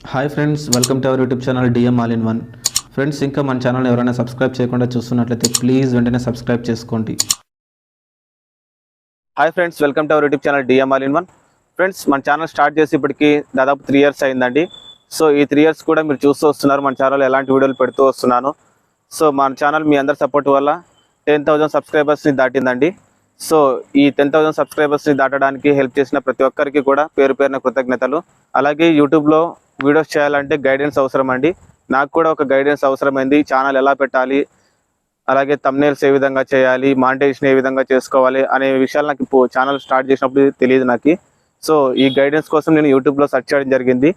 Hi friends, welcome to our YouTube channel DM all in one. Friends, ఇంకా మన channel ఎవరైనా subscribe చేయకుండా చూస్తున్నట్లయితే ప్లీజ్ వెంటనే సబ్స్క్రైబ్ చేసుకోండి. Hi friends, welcome to our YouTube channel DM all in one. Friends, మన channel start చేసి ఇప్పటికి దాదాపు 3 years అయిందండి. సో ఈ 3 years కూడా మీరు చూస్తూ వస్తున్నారు మన ఛానల్ ఎలాంటి వీడియోలు పెడుతూ వస్తున్నాను. సో మన ఛానల్ మీ అందరి సపోర్ట్ వల్ల 10,000 సబ్స్క్రైబర్స్ని దాటిందండి. సో ఈ 10,000 సబ్స్క్రైబర్స్ని దాటడానికి హెల్ప్ చేసిన ప్రతి ఒక్కరికి కూడా పేరు పేరున కృతజ్ఞతలు. అలాగే యూట్యూబ్లో వీడియోస్ చేయాలంటే గైడెన్స్ అవసరం అండి. నాకు కూడా ఒక గైడెన్స్ అవసరమైంది. ఛానల్ ఎలా పెట్టాలి, అలాగే థంబ్నెయిల్స్ ఏ విధంగా చేయాలి, మానిటైజేషన్ ఏ విధంగా చేసుకోవాలి అనే విషయాలు నాకు ఇప్పుడు ఛానల్ స్టార్ట్ చేసినప్పుడు తెలియదు నాకు. సో ఈ గైడెన్స్ కోసం నేను యూట్యూబ్లో సెర్చ్ చేయడం జరిగింది.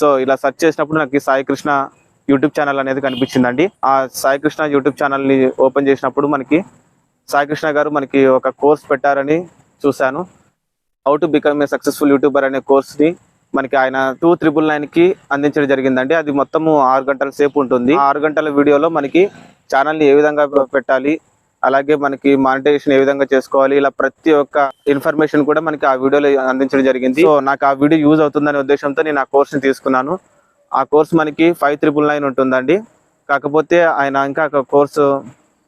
సో ఇలా సెర్చ్ చేసినప్పుడు నాకు సాయి కృష్ణ యూట్యూబ్ ఛానల్ అనేది కనిపించిందండి. ఆ సాయి కృష్ణ యూట్యూబ్ ఛానల్ని ఓపెన్ చేసినప్పుడు మనకి సాయి కృష్ణ గారు మనకి ఒక కోర్స్ పెట్టారని చూశాను. How to become a successful YouTuber అనే కోర్స్ని మనకి ఆయన 2,999కి అందించడం జరిగిందండి. అది మొత్తము 6 గంటల సేపు ఉంటుంది. 6 గంటల వీడియోలో మనకి ఛానల్ని ఏ విధంగా పెట్టాలి, అలాగే మనకి మానిటైజేషన్ ఏ విధంగా చేసుకోవాలి, ఇలా ప్రతి ఒక్క ఇన్ఫర్మేషన్ కూడా మనకి ఆ వీడియోలో అందించడం జరిగింది. సో నాకు ఆ వీడియో యూజ్ అవుతుందనే ఉద్దేశంతో నేను ఆ కోర్స్ని తీసుకున్నాను. ఆ కోర్స్ మనకి 5,999 ఉంటుందండి. కాకపోతే ఆయన ఇంకా కోర్సు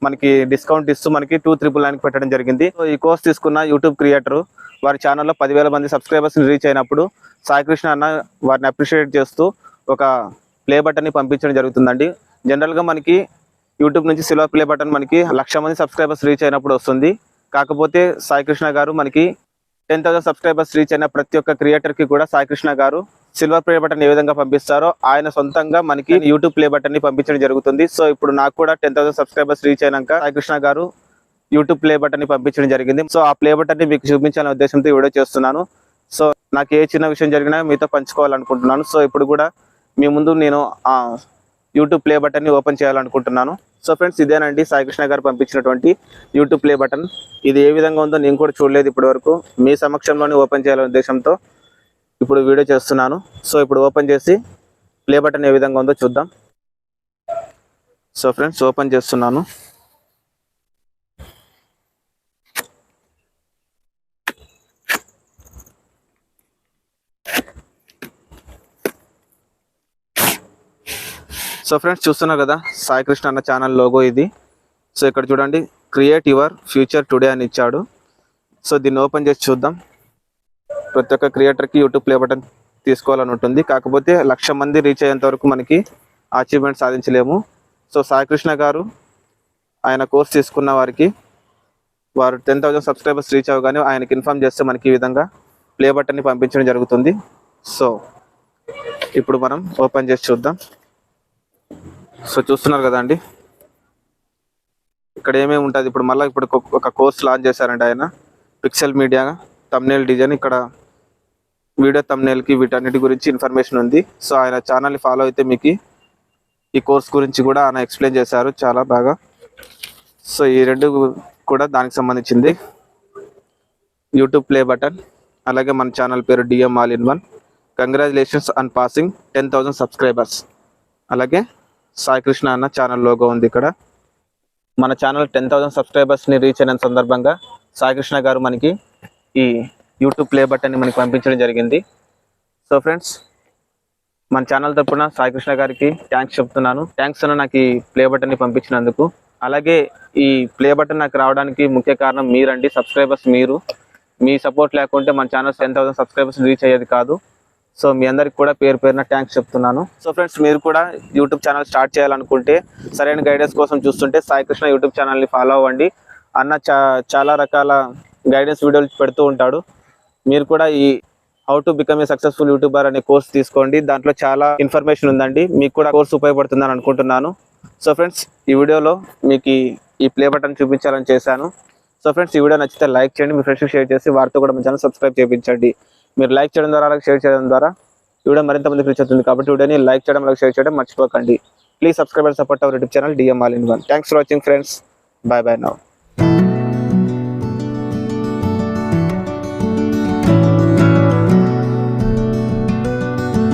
మనకి డిస్కౌంట్ ఇస్తూ మనకి 2,999కి పెట్టడం జరిగింది. సో ఈ కోర్స్ తీసుకున్న యూట్యూబ్ క్రియేటర్ వారి ఛానల్లో 10,000 మంది సబ్స్క్రైబర్స్ని రీచ్ అయినప్పుడు సాయి కృష్ణ అన్న వారిని అప్రిషియేట్ చేస్తూ ఒక ప్లే బటన్ని పంపించడం జరుగుతుందండి. జనరల్గా మనకి యూట్యూబ్ నుంచి సిల్వర్ ప్లే బటన్ మనకి 1,00,000 మంది సబ్స్క్రైబర్స్ రీచ్ అయినప్పుడు వస్తుంది. కాకపోతే సాయి కృష్ణ గారు మనకి 10,000 సబ్స్క్రైబర్స్ రీచ్ అయిన ప్రతి ఒక్క క్రియేటర్కి కూడా సాయి కృష్ణ గారు సిల్వర్ ప్లే బటన్ ఏ విధంగా పంపిస్తారో ఆయన సొంతంగా మనకి యూట్యూబ్ ప్లే బటన్ని పంపించడం జరుగుతుంది. సో ఇప్పుడు నాకు కూడా 10,000 సబ్స్క్రైబర్స్ రీచ్ అయినాక సాయి కృష్ణ గారు యూట్యూబ్ ప్లే బటన్ని పంపించడం జరిగింది. సో ఆ ప్లే బటన్ని మీకు చూపించాలనే ఉద్దేశంతో వీడియో చేస్తున్నాను. సో నాకు ఏ చిన్న విషయం జరిగినా మీతో పంచుకోవాలనుకుంటున్నాను. సో ఇప్పుడు కూడా మీ ముందు నేను ఆ యూట్యూబ్ ప్లే బటన్ని ఓపెన్ చేయాలనుకుంటున్నాను. సో ఫ్రెండ్స్, ఇదేనండి సాయి కృష్ణ గారు పంపించినటువంటి యూట్యూబ్ ప్లే బటన్. ఇది ఏ విధంగా ఉందో నేను కూడా చూడలేదు ఇప్పటి వరకు. మీ సమక్షంలోనే ఓపెన్ చేయాలనే ఉద్దేశంతో ఇప్పుడు వీడియో చేస్తున్నాను. సో ఇప్పుడు ఓపెన్ చేసి ప్లే బటన్ ఏ విధంగా ఉందో చూద్దాం. సో ఫ్రెండ్స్, ఓపెన్ చేస్తున్నాను. సో ఫ్రెండ్స్, చూస్తున్నారు కదా సాయి కృష్ణ అన్న ఛానల్ లోగో ఇది. సో ఇక్కడ చూడండి, క్రియేట్ యువర్ ఫ్యూచర్ టుడే అని ఇచ్చాడు. సో దీన్ని ఓపెన్ చేసి చూద్దాం. ప్రతి ఒక్క క్రియేటర్కి యూట్యూబ్ ప్లే బటన్ తీసుకోవాలని ఉంటుంది. కాకపోతే 1,00,000 మంది రీచ్ అయ్యేంత వరకు మనకి అచీవ్మెంట్ సాధించలేము. సో సాయి కృష్ణ గారు ఆయన కోర్స్ తీసుకున్న వారికి వారు 10,000 సబ్స్క్రైబర్స్ రీచ్ అవ్వగానే ఆయనకి ఇన్ఫార్మ్ చేస్తే మనకి ఈ విధంగా ప్లే బటన్ని పంపించడం జరుగుతుంది. సో ఇప్పుడు మనం ఓపెన్ చేసి చూద్దాం. సో చూస్తున్నారు కదండి, ఇక్కడ ఏమేమి ఉంటుంది. ఇప్పుడు మళ్ళీ ఒక కోర్స్ లాంచ్ చేశారండి ఆయన, పిక్సెల్ మీడియా థంబ్నెయిల్ డిజైన్. ఇక్కడ వీడియో థంబ్నెయిల్కి వీటన్నిటి గురించి ఇన్ఫర్మేషన్ ఉంది. సో ఆయన ఛానల్ని ఫాలో అయితే మీకు ఈ కోర్స్ గురించి కూడా ఆయన ఎక్స్ప్లెయిన్ చేశారు చాలా బాగా. సో ఈ రెండు కూడా దానికి సంబంధించింది. యూట్యూబ్ ప్లే బటన్, అలాగే మన ఛానల్ పేరు DM all in one. Congratulations on passing 10,000 subscribers. అలాగే సాయి కృష్ణ అన్న ఛానల్ లోగో ఉంది ఇక్కడ. మన ఛానల్ 10,000 సబ్స్క్రైబర్స్ని రీచ్ అయిన సందర్భంగా సాయి కృష్ణ గారు మనకి ఈ యూట్యూబ్ ప్లే బటన్ని మనకి పంపించడం జరిగింది. సో ఫ్రెండ్స్, మన ఛానల్ తరపున సాయి కృష్ణ గారికి థ్యాంక్స్ చెప్తున్నాను. థ్యాంక్స్ అన్న నాకు ఈ ప్లే బటన్ని పంపించినందుకు. అలాగే ఈ ప్లే బటన్ నాకు రావడానికి ముఖ్య కారణం మీరండి, సబ్స్క్రైబర్స్ మీరు. మీ సపోర్ట్ లేకుంటే మన ఛానల్ 10,000 సబ్స్క్రైబర్స్ రీచ్ అయ్యేది కాదు. సో మీ అందరికి కూడా పేరు పేరున థ్యాంక్స్ చెప్తున్నాను. సో ఫ్రెండ్స్, మీరు కూడా యూట్యూబ్ ఛానల్ స్టార్ట్ చేయాలనుకుంటే, సరైన గైడెన్స్ కోసం చూస్తుంటే సాయి కృష్ణ యూట్యూబ్ ఛానల్ని ఫాలో అవ్వండి. అన్న చాలా రకాల గైడెన్స్ వీడియోలు పెడుతూ ఉంటాడు. మీరు కూడా ఈ how to become a successful YouTuber అనే కోర్స్ తీసుకోండి. దాంట్లో చాలా ఇన్ఫర్మేషన్ ఉందండి. మీకు కూడా కోర్స్ ఉపయోగపడుతుందని అనుకుంటున్నాను. సో ఫ్రెండ్స్, ఈ వీడియోలో మీకు ఈ ప్లే బటన్ చూపించాలని చేశాను. సో ఫ్రెండ్స్, ఈ వీడియో నచ్చితే లైక్ చేయండి, మీ ఫ్రెండ్స్కి షేర్ చేసి వారితో కూడా మన ఛానల్ సబ్స్క్రైబ్ చేయించండి. మీరు లైక్ చేయడం ద్వారా, అలాగే షేర్ చేయడం ద్వారా వీడియో మరింత మందికి రీచ్ అవుతుంది. కాబట్టి వీడియోని లైక్ చేయడం, అలాగే షేర్ చేయడం మర్చిపోకండి. Please subscribe and support our YouTube channel DM all in one. Thanks for watching friends. Bye bye now.